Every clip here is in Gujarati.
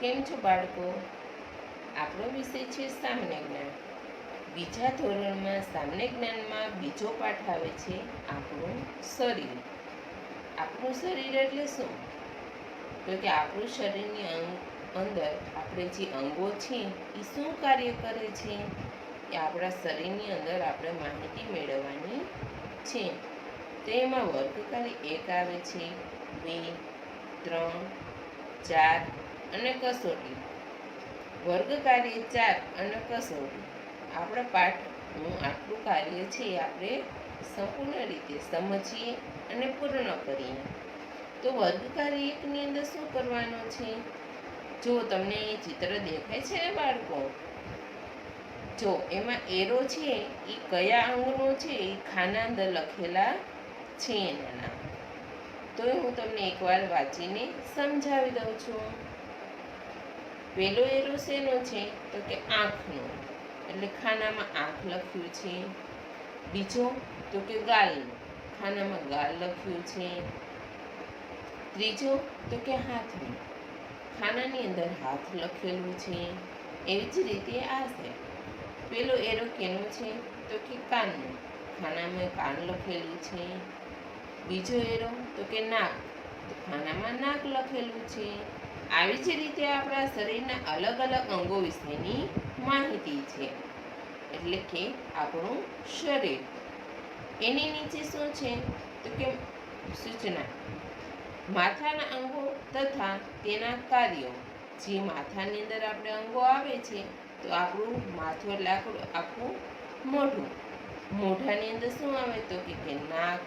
કેમ છો બાળકો? આપણો વિષય છે સામાન્ય જ્ઞાન. બીજા ધોરણમાં સામાન્ય જ્ઞાનમાં બીજો પાઠ આવે છે આપણું શરીર. આપણું શરીર એટલે શું? તો કે આપણું શરીરની અંદર આપણે જે અંગો છે એ શું કાર્ય કરે છે એ આપણા શરીરની અંદર આપણે માહિતી મેળવવાની છે. તો એમાં વર્ગકારી 1 આવે છે, 2, 3, 4 અને કસોટી. વર્ગકાર્ય 4 અને કસોટી. આપણા પાઠનું આટલું કાર્ય છે આપણે સંપૂર્ણ રીતે સમજીએ અને પૂર્ણ કરીએ. તો વર્ગકાર્ય 1ની અંદર શું કરવાનું છે? જો તમને એ ચિત્ર દેખાય છે ને બાળકો, જો એમાં એરો છે એ કયા અંગનો છે એ ખાના અંદર લખેલા છે એના નામ. તો હું તમને એકવાર વાંચીને સમજાવી દઉં છું. પહેલો એરો શેનો છે? તો કે આંખનો, એટલે ખાનામાં આંખ લખ્યું છે. બીજો તો કે ગાલનો, ખાનામાં ગાલ લખ્યું છે. ત્રીજો તો કે હાથનો, ખાનાની અંદર હાથ લખેલું છે. એવી જ રીતે આ છે. પેલો એરો કેનો છે? તો કે કાનનો, ખાનામાં કાન લખેલું છે. બીજો એરો તો કે નાક, તો ખાનામાં નાક લખેલું છે. આવી જ રીતે આપણા શરીરના અલગ અલગ અંગો વિશેની માહિતી છે, એટલે કે આપણું શરીર. એની નીચે શું છે? તો કે સૂચના. માથાના અંગો તથા તેના કાર્યો. જે માથાની અંદર આપણે અંગો આવે છે, તો આપણું માથું એટલે આપણું આખું મોઢું. મોઢાની અંદર શું આવે? તો કે નાક,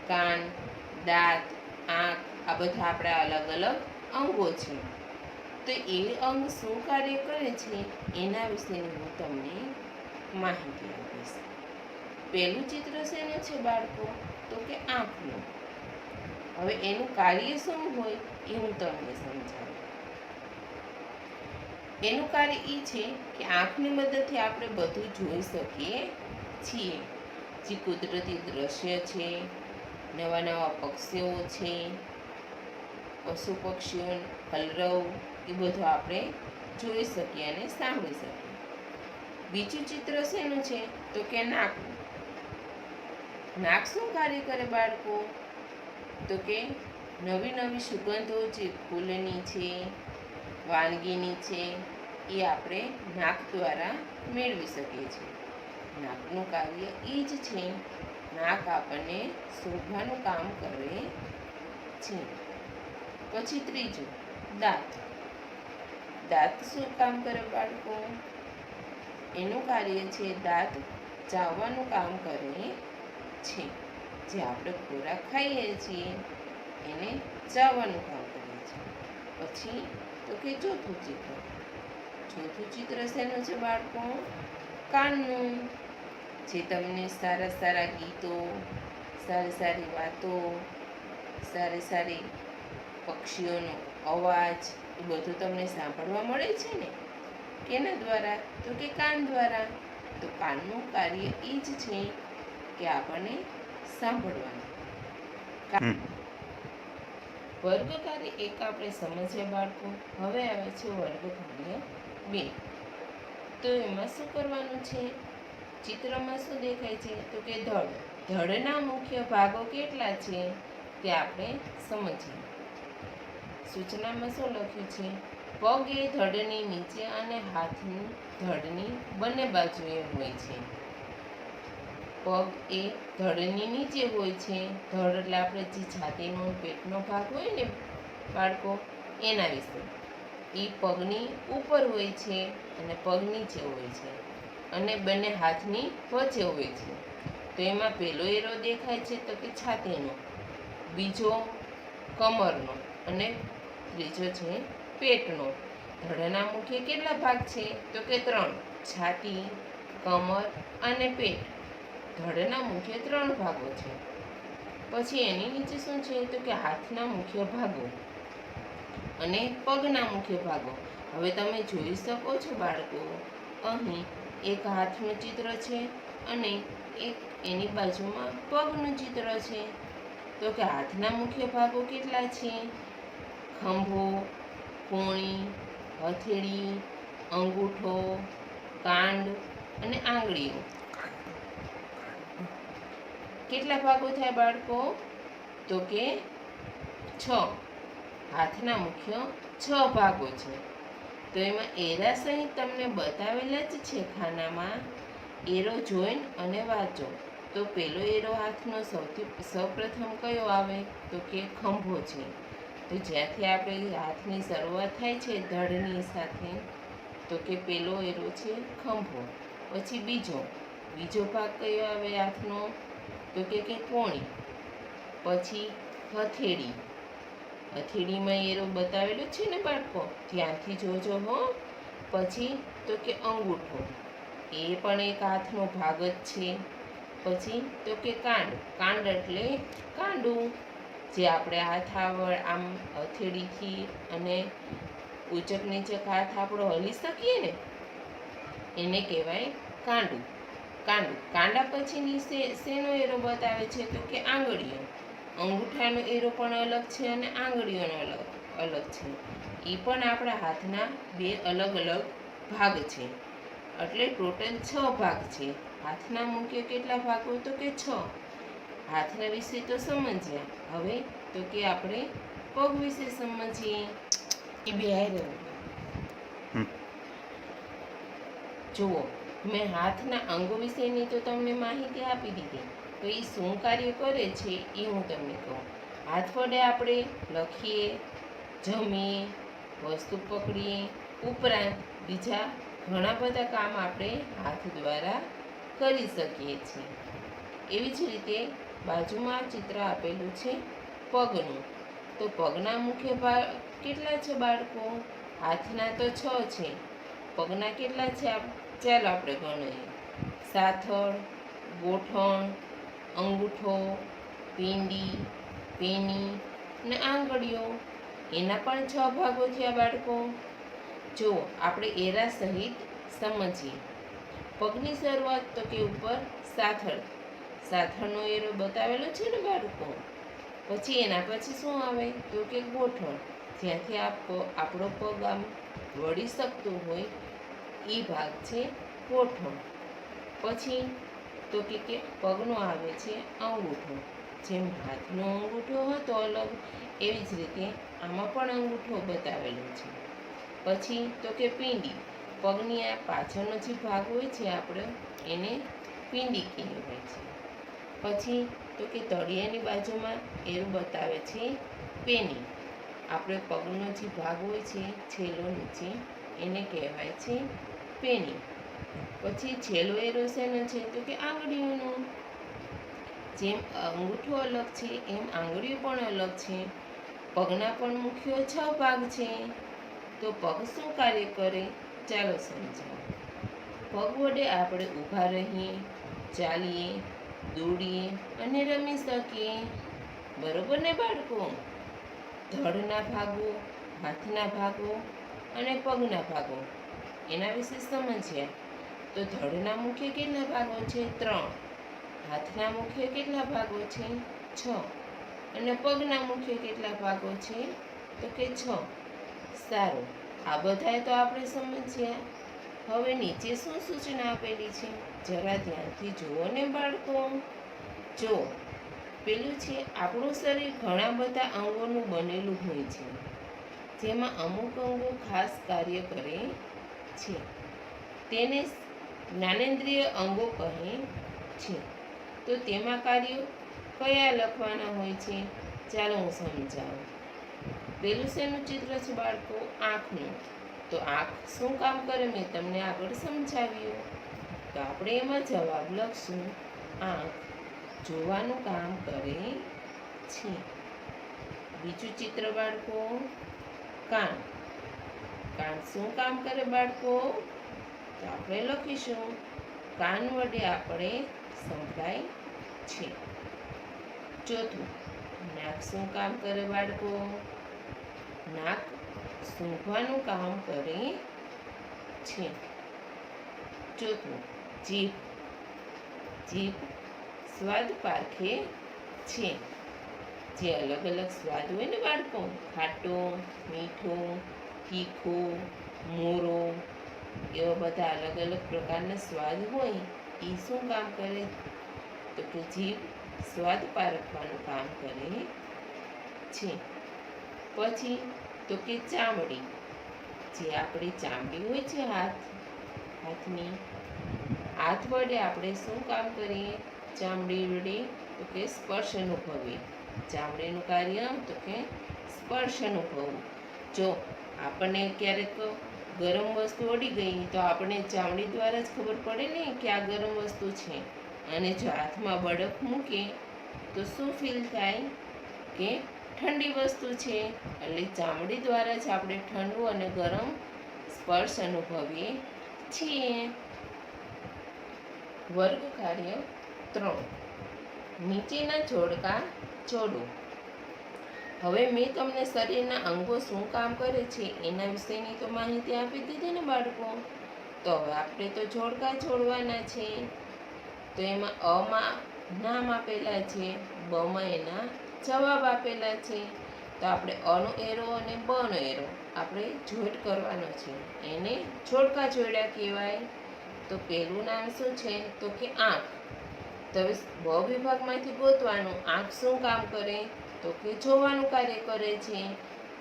કાન, દાંત, આંખ, આ બધા આપણા અલગ અલગ અંગો છે. તો એ અંગ શું કાર્ય કરે છે એના વિશેની હું તમને માહિતી આપીશ. પહેલું ચિત્ર શેનું છે બાળકો? તો કે આંખનું. હવે એનું કાર્ય શું હોય એ હું તમને સમજાવું. એનું કાર્ય એ છે કે આંખની મદદથી આપણે બધું જોઈ શકીએ છીએ. જે કુદરતી દ્રશ્ય છે, નવા નવા પક્ષીઓ છે, પશુ પક્ષીઓ કલરવ, એ બધું આપણે જોઈ શકીએ અને સાંભળી શકીએ. બીજું ચિત્ર શેનું છે? તો કે નાકનું. નાક શું કાર્ય કરે બાળકો? તો કે નવી નવી સુગંધો જે ફૂલની છે, વાનગીની છે, એ આપણે નાક દ્વારા મેળવી શકીએ છીએ. નાકનું કાર્ય એ જ છે. નાક આપણને શોભવાનું કામ કરે છે. પછી ત્રીજું દાંત. દાંત શું કામ કરે બાળકો? એનું કાર્ય છે દાંત ચાવવાનું કામ કરે છે. જે આપણે ખોરાક ખાઈએ છીએ એને ચાવવાનું કામ કરે છે. પછી તો કે ચોથું ચિત્ર. ચોથું ચિત્ર શેનું છે બાળકો? કાનનું. જે તમને સારા સારા ગીતો, સારી સારી વાતો, સારી સારી પક્ષીઓનો અવાજ, એ બધું તમને સાંભળવા મળે છે ને, કેના દ્વારા? તો કે કાન દ્વારા. તો કાનનું કાર્ય એ જ છે કે આપણને સાંભળવાનું. વર્ગકાર્ય 1 આપણે સમજ્યા બાળકો. હવે આવે છે વર્ગકાર્ય 2. તો એમાં શું કરવાનું છે? ચિત્રમાં શું દેખાય છે? તો કે ધડ. ધડના મુખ્ય ભાગો કેટલા છે તે આપણે સમજીએ. સૂચનામાં શું લખ્યું છે? પગ એ ધડની નીચે અને હાથની ધડની બંને બાજુએ હોય છે. પગ એ ધડની નીચે હોય છે. ધડ એટલે આપણે જે છાતીનો પેટનો ભાગ હોય ને બાળકો, એના વિશે. એ પગની ઉપર હોય છે અને પગ નીચે હોય છે, અને બંને હાથની વચ્ચે હોય છે. તો એમાં પહેલો એરો દેખાય છે તો કે છાતીનો, બીજો કમરનો અને ત્રીજો છે પેટનો. ધડના મુખ્ય કેટલા ભાગ છે? તો કે 3. છાતી, કમર અને પેટ. ધડના મુખ્ય 3 ભાગો છે. પછી એની નીચે શું છે? તો કે હાથના મુખ્ય ભાગો અને પગના મુખ્ય ભાગો. હવે તમે જોઈ શકો છો બાળકો, અહીં એક હાથનું ચિત્ર છે અને એક એની બાજુમાં પગનું ચિત્ર છે. તો કે હાથના મુખ્ય ભાગો કેટલા છે? ખંભો, કોણી, હથેળી, અંગૂઠો, કાંડ અને આંગળીઓ. કેટલા ભાગો થયા બાળકો? તો કે 6. હાથના મુખ્ય 6 ભાગો છે. તો એમાં એરા સહિત તમને બતાવેલા જ છે ખાનામાં. એરો જોઈને અને વાંચો. તો પેલો એરો હાથનો સૌપ્રથમ કયો આવે? તો કે ખંભો છે. તો જ્યાંથી આપણે હાથની શરૂઆત થાય છે ધડની સાથે, તો કે પેલો એરો છે ખંભો. પછી બીજો ભાગ કયો આવે હાથનો? તો કે કોણી. પછી હથેળીમાં એરો બતાવેલો છે ને બાળકો, ધ્યાનથી જોજો હો. પછી તો કે અંગૂઠો, એ પણ એક હાથનો ભાગ જ છે. પછી તો કે કાંડ એટલે કાંડું, જે આપણે હાથ આમ હથેળીથી અને ઉચક નીચક હાથ આપણો હલી શકીએ ને, એને કહેવાય કાંડું. કાંડા પછીની શેનો એરો બતાવે છે? તો કે આંગળીઓ. અંગૂઠાનો એરો પણ અલગ છે અને આંગળીઓનો અલગ છે. એ પણ આપણા હાથના 2 અલગ અલગ ભાગ છે. એટલે ટોટલ 6 ભાગ છે. હાથના મુખ્ય કેટલા ભાગો? તો કે 6. હાથના વિશે તો સમજ્યા. હવે તો કે આપણે પગ વિશે સમજીએ. એ જુઓ, મેં હાથના અંગો વિશેની તો તમને માહિતી આપી દીધી. તો એ શું કાર્ય કરે છે એ હું તમને કહું. હાથ વડે આપણે લખીએ, જમીએ, વસ્તુ પકડીએ, ઉપરાંત બીજા ઘણા બધા કામ આપણે હાથ દ્વારા કરી શકીએ છીએ. એવી જ રીતે બાજુમાં ચિત્ર આપેલું છે પગનું. તો પગના મુખ્ય ભાગ કેટલા છે બાળકો? હાથના તો 6 છે. પગના કેટલા છે? ચાલો આપણે ગણીએ. સાથળ, ગોઠણ, અંગૂઠો, પીંડી, પેની અને આંગળીઓ. એના પણ 6 ભાગો થયા બાળકો. જો આપણે એરા સહિત સમજીએ. પગની શરૂઆત તો કે ઉપર સાથળનો એરો બતાવેલો છે ને બાળકો. પછી એના પછી શું આવે? તો કે ગોઠણ, જ્યાંથી આપણો પગ આમ વળી શકતો હોય એ ભાગ છે ગોઠણ. પછી તો કે પગનો આવે છે અંગૂઠો. જેમ હાથનો અંગૂઠો હતો અલગ, એવી જ રીતે આમાં પણ અંગૂઠો બતાવેલો છે. પછી તો કે પીંડી, પગની આ પાછળનો જે ભાગ હોય છે આપણે એને પીંડી કહેવાય છે. પછી તો કે તળિયાની બાજુમાં એરો બતાવે છે પેની. આપણે પગનો જે ભાગ હોય છે છેલ્લો નીચે, એને કહેવાય છે પેની. પછી છેલ્લો એરો શેનો છે? તો કે આંગળીઓનો. જેમ અંગૂઠો અલગ છે એમ આંગળીઓ પણ અલગ છે. પગના પણ મુખ્ય 6 ભાગ છે. તો પગ શું કાર્ય કરે? ચાલો સમજાવો. પગ વડે આપણે ઊભા રહીએ, ચાલીએ, દોડીએ અને રમી શકીએ. બરોબર ને બાળકો? ધડના ભાગો, હાથના ભાગો અને પગના ભાગો એના વિશે સમજ્યા. તો ધડના મુખ્ય કેટલા ભાગો છે? 3. હાથના મુખ્ય કેટલા ભાગો છે? 6. અને પગના મુખ્ય કેટલા ભાગો છે? તો કે 6. સારું, આ બધાય તો આપણે સમજ્યા. હવે નીચે શું સૂચના આપેલી છે જરા ધ્યાનથી જુઓ ને બાળકો. જો પેલું છે આપણું શરીર ઘણા બધા અંગોનું બનેલું હોય છે, જેમાં અમુક અંગો ખાસ કાર્ય કરે છે. તેને જ્ઞાનેન્દ્રિય અંગો કહે છે. તો તેમાં કાર્યો કયા લખવાના હોય છે? ચાલો હું સમજાવું. પેલું શેનું ચિત્ર છે બાળકો? આંખનું. તો આંખ શું કામ કરે મેં તમને આગળ સમજાવ્યું. તો આપણે એમાં જવાબ લખશું. આંખ જોવાનું કામ કરે છે. બીજું ચિત્ર બાળકો, કાન. કાન શું કામ કરે બાળકો? તો આપણે લખીશું કાન વડે આપણે સંભળાય છે. ચોથું, નાક શું કામ કરે બાળકો? નાક સૂંઘવાનું કામ કરે છે. ચોથું, જીભ. જીભ સ્વાદ પારખે છે. જે અલગ અલગ સ્વાદ હોય ને બાળકો, ખાટો, મીઠો, તીખો, મોરો, એવા બધા અલગ અલગ પ્રકારના સ્વાદ હોય એ શું કામ કરે તો કે જીભ સ્વાદ પારખવાનું કામ કરે છે. પછી તો કે ચામડી, જે આપણી ચામડી હોય છે હાથની, હાથ વડે આપણે શું કામ કરીએ ચામડી વડે તો કે સ્પર્શ અનુભવીએ. ચામડીનું કાર્ય તો કે સ્પર્શ અનુભવવું. જો આપણને ક્યારેક ગરમ વસ્તુ અડી ગઈ તો આપણે ચામડી દ્વારા જ ખબર પડે ને કે આ ગરમ વસ્તુ છે. અને જો હાથમાં બરફ મૂકીએ તો શું ફીલ થાય કે ઠંડી વસ્તુ છે. એટલે ચામડી દ્વારા જ આપણે ઠંડુ અને ગરમ સ્પર્શ અનુભવીએ છીએ. વર્ગ કાર્ય 3, નીચેના જોડકા જોડો. હવે મેં તમને શરીરના અંગો શું કામ કરે છે એના વિશેની તો માહિતી આપી દીધી ને બાળકો. તો હવે આપણે તો જોડકા જોડવાના છે. તો એમાં અમાં નામ આપેલા છે, બમાં એના જવાબ આપેલા છે. તો આપણે અનો એરો અને બનો એરો આપણે જોઈન્ટ કરવાનો છે, એને જોડકા જોડ્યા કહેવાય. તો પહેલું નામ શું છે તો કે આંખ. તો હવે બ વિભાગમાંથી ગોતવાનું આંખ શું કામ કરે તો કે જોવાનું કાર્ય કરે છે.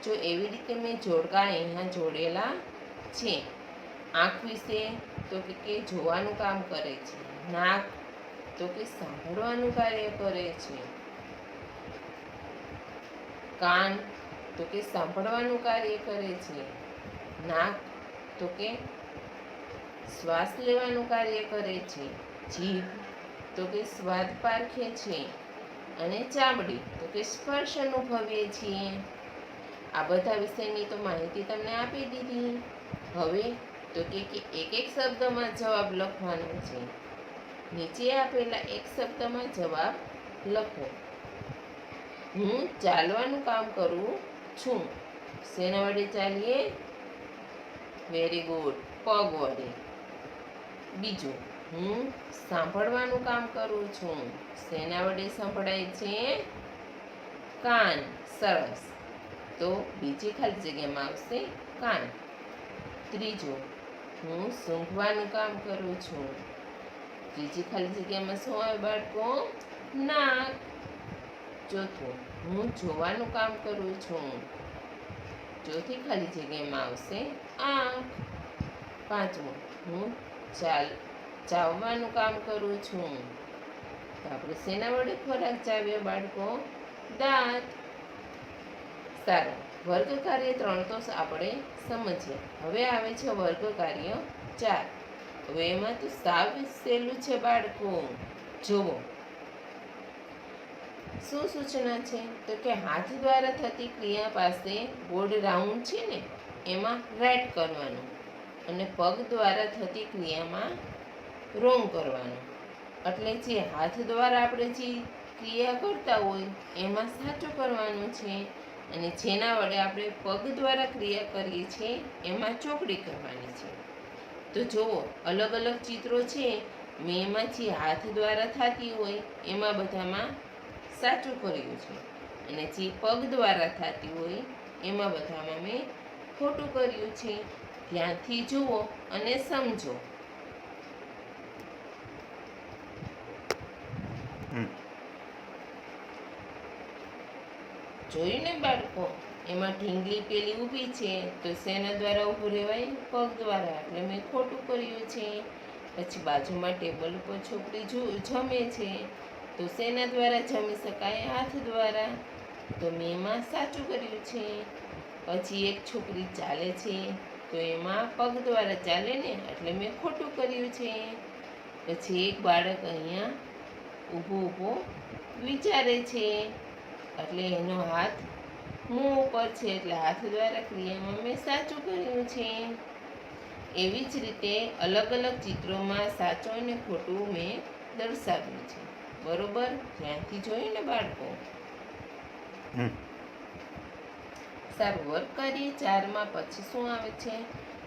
જો એવી રીતે મેં જોડકા અહીંયા જોડેલા છે. આંખ વિશે તો કે જોવાનું કામ કરે છે. નાક તો કે સાંભળવાનું કાર્ય કરે છે. કાન તો કે સાંભળવાનું કાર્ય કરે છે. નાક તો કે શ્વાસ લેવાનું કાર્ય કરે છે. જીભ તો કે સ્વાદ પારખે છે. અને ચામડી તો કે સ્પર્શ અનુભવીએ છીએ. આ બધા વિષયની તો માહિતી તમને આપી દીધી. હવે તો કે એક એક શબ્દમાં જવાબ લખવાનો છે. નીચે આપેલા એક શબ્દમાં જવાબ લખો. હું ચાલવાનું કામ કરું છું. શેના વડે ચાલીએ? વેરી ગુડ, પગ વડે. બીજું, હું સાંભળવાનું કામ કરું છું. શેના વડે સંભળાય છે? કાન. સરસ. તો બીજી ખાલી જગ્યામાં આવશે કાન. ત્રીજું, હું સૂંઘવાનું કામ કરું છું. ત્રીજી ખાલી જગ્યામાં શું આવે બાળકો? નાક. ચોથું, હું જોવાનું કામ કરું છું. ચોથી ખાલી જગ્યામાં આવશે આંખ. પાંચમું, હું ચાવવાનું કામ કરું છું. તો આપણે શેના વડે ખોરાક ચાવીએ બાળકો? દાંત. સારું. વર્ગ કાર્ય 3 તો આપણે સમજીએ. હવે આવે છે વર્ગ કાર્ય 4. હવે એમાં તો સાવ સહેલું છે બાળકો. જુઓ શું સૂચના છે તો કે હાથ દ્વારા થતી ક્રિયા પાસે ગોળ રાઉન્ડ છે ને એમાં રાઈટ કરવાનું અને પગ દ્વારા થતી ક્રિયામાં રોંગ કરવાનું. એટલે જે હાથ દ્વારા આપણે જે ક્રિયા કરતા હોય એમાં સાચું કરવાનું છે અને જેના વડે આપણે પગ દ્વારા ક્રિયા કરીએ છીએ એમાં ચોકડી કરવાની છે. તો જુઓ અલગ અલગ ચિત્રો છે. મેં એમાં જે હાથ દ્વારા થતી હોય એમાં બધામાં સાચું કર્યું છે અને જે પગ દ્વારા થતી હોય એમાં બધામાં મેં ખોટું કર્યું છે. ધ્યાનથી જુઓ અને સમજો. જોયું ને બાળકો? એમાં ઢીંગલી પેલી ઊભી છે તો શેના દ્વારા ઊભું રહેવાય? પગ દ્વારા. એટલે મેં ખોટું કર્યું છે. પછી બાજુમાં ટેબલ ઉપર છોકરી જમે છે તો શેના દ્વારા જમી શકાય? હાથ દ્વારા. તો મેં એમાં સાચું કર્યું છે. પછી એક છોકરી ચાલે છે તો એમાં પગ દ્વારા ચાલે ને એટલે મેં ખોટું કર્યું છે. પછી એક બાળક અહીંયા ઊભો વિચારે છે એટલે એનો હાથ મોં ઉપર છે એટલે હાથ દ્વારા ક્રિયામાં મેં સાચું કર્યું છે. એવી જ રીતે અલગ અલગ ચિત્રોમાં સાચું અને ખોટું મેં દર્શાવ્યું છે. બરોબર? ધ્યાનથી જોયું ને બાળકો? સારું. વર્ગ કાર્ય 4માં પછી શું આવે છે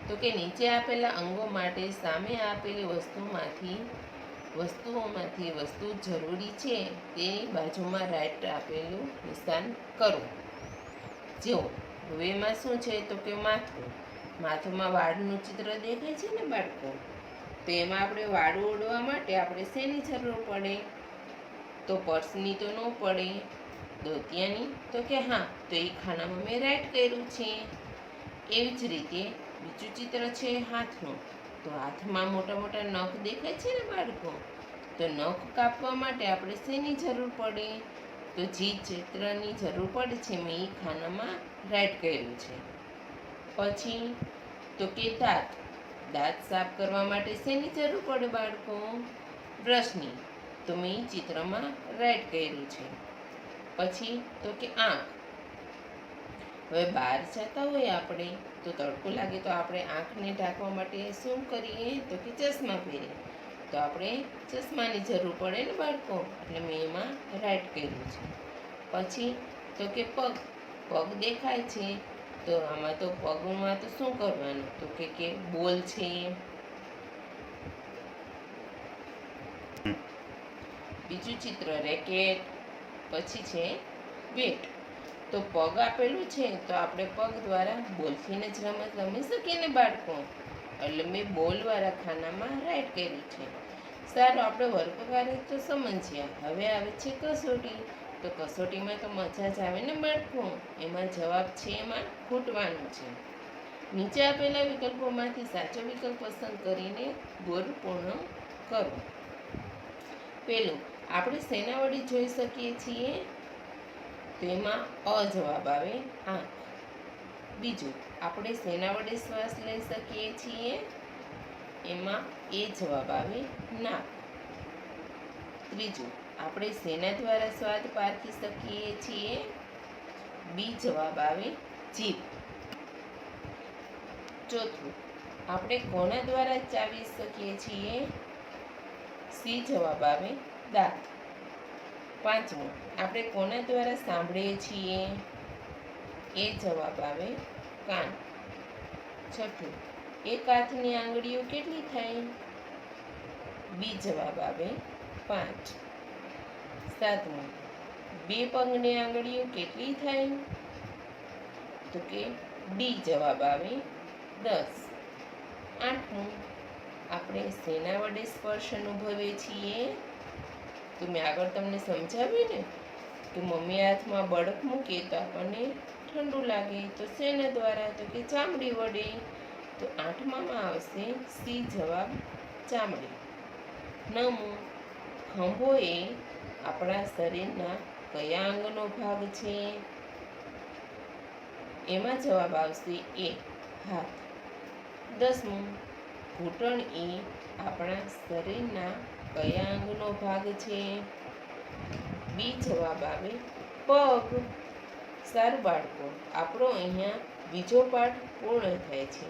તો કે નીચે આપેલા અંગો માટે સામે આપેલી વસ્તુઓમાંથી વસ્તુ જરૂરી છે તેની બાજુમાં રાઈટ આપેલું નિશાન કરો. જો હવે એમાં શું છે તો કે માથું. માથામાં વાળનું ચિત્ર દેખાય છે ને બાળકો, તો એમાં આપણે વાળ ઓળવા માટે આપણે શેની જરૂર પડે? તો પર્સની તો ન પડે, દોતિયાની તો કે હા, તો એ ખાનામાં મેં રાઈટ કર્યું છે. એવી જ રીતે બીજું ચિત્ર છે હાથનું, તો હાથમાં મોટા મોટા નખ દેખાય છે ને બાળકો, તો નખ કાપવા માટે આપણે શેની જરૂર પડે? તો જે ચિત્રની જરૂર પડે છે મેં એ ખાનામાં રાઈટ કર્યું છે. પછી તો કે દાંત સાફ કરવા માટે શેની જરૂર પડે બાળકો? બ્રશની, તો મેં એ ચિત્રમાં રાઈટ કર્યું છે. પછી તો કે આંખ, હવે બહાર જતા હોય આપણે તો તડકો લાગે તો આપણે આંખને ઢાંકવા માટે શું કરીએ? તો કે ચશ્મા પહેરીએ, તો આપણે ચશ્માની જરૂર પડે ને બાળકો, એટલે મેં એમાં રાઈટ કર્યું છે. પછી તો કે પગ દેખાય છે, તો આમાં તો પગમાં તો શું કરવાનું? તો કે બોલ છે, બીજું ચિત્ર રેકેટ, પછી છે બેટ. તો પગ આપેલું છે તો આપણે પગ દ્વારા બોલથી જ રમત રમી શકીએ ને બાળકો, એટલે મેં બોલવાળા ખાનામાં રાઈટ કર્યું છે. સારું, આપણે વર્ગકાર્ય તો સમજ્યા. હવે આવે છે કસોટી. તો કસોટીમાં તો મજા જ આવે ને બાળકો, એમાં જવાબ છે એમાં ખૂટવાનું છે. નીચે આપેલા વિકલ્પોમાંથી સાચો વિકલ્પ પસંદ કરીને ગોળ પૂર્ણ કરો. પહેલું, આપણે શેના વડે જોઈ શકીએ છીએ? તો એમાં અ જવાબ આવે આંખ. બીજું, આપણે શેના વડે શ્વાસ લઈ શકીએ છીએ? એમાં એ જવાબ આવે નાક. ત્રીજું, આપણે શેના દ્વારા સ્વાદ પારખી શકીએ છીએ? બી જવાબ આવે જીભ. ચોથું, આપણે કોના દ્વારા ચાવી શકીએ છીએ? સી જવાબ આવે દાંત. પાંચમું, આપણે કોના દ્વારા સાંભળીએ છીએ? એ જવાબ આવે કાન. છઠ્ઠું, એક હાથની આંગળીઓ કેટલી થાય? બી જવાબ આવે 5. સાતમું, બે પગની આંગળીઓ કેટલી થાય? તો કે ડી જવાબ આવે 10. આઠમું, આપણે શેના વડે સ્પર્શ અનુભવીએ છીએ? તો મેં આગળ તમને સમજાવ્યું ને કે મમ્મી હાથમાં બરફ મૂકે તો આપણને ઠંડુ લાગે, તો શેના દ્વારા? તો કે ચામડી વડે. તો આઠમામાં આવશે સી જવાબ ચામડી. નવમું, ખંભો એ આપણા શરીરના કયા અંગનો ભાગ છે? એમાં જવાબ આવશે એ હાથ. 10મું, ઘૂંટણ એ આપણા શરીરના કયા અંગનો ભાગ છે? બી જવાબ આવે પગ. સારું બાળકો, આપણો અહીંયા બીજો પાઠ પૂર્ણ થાય છે.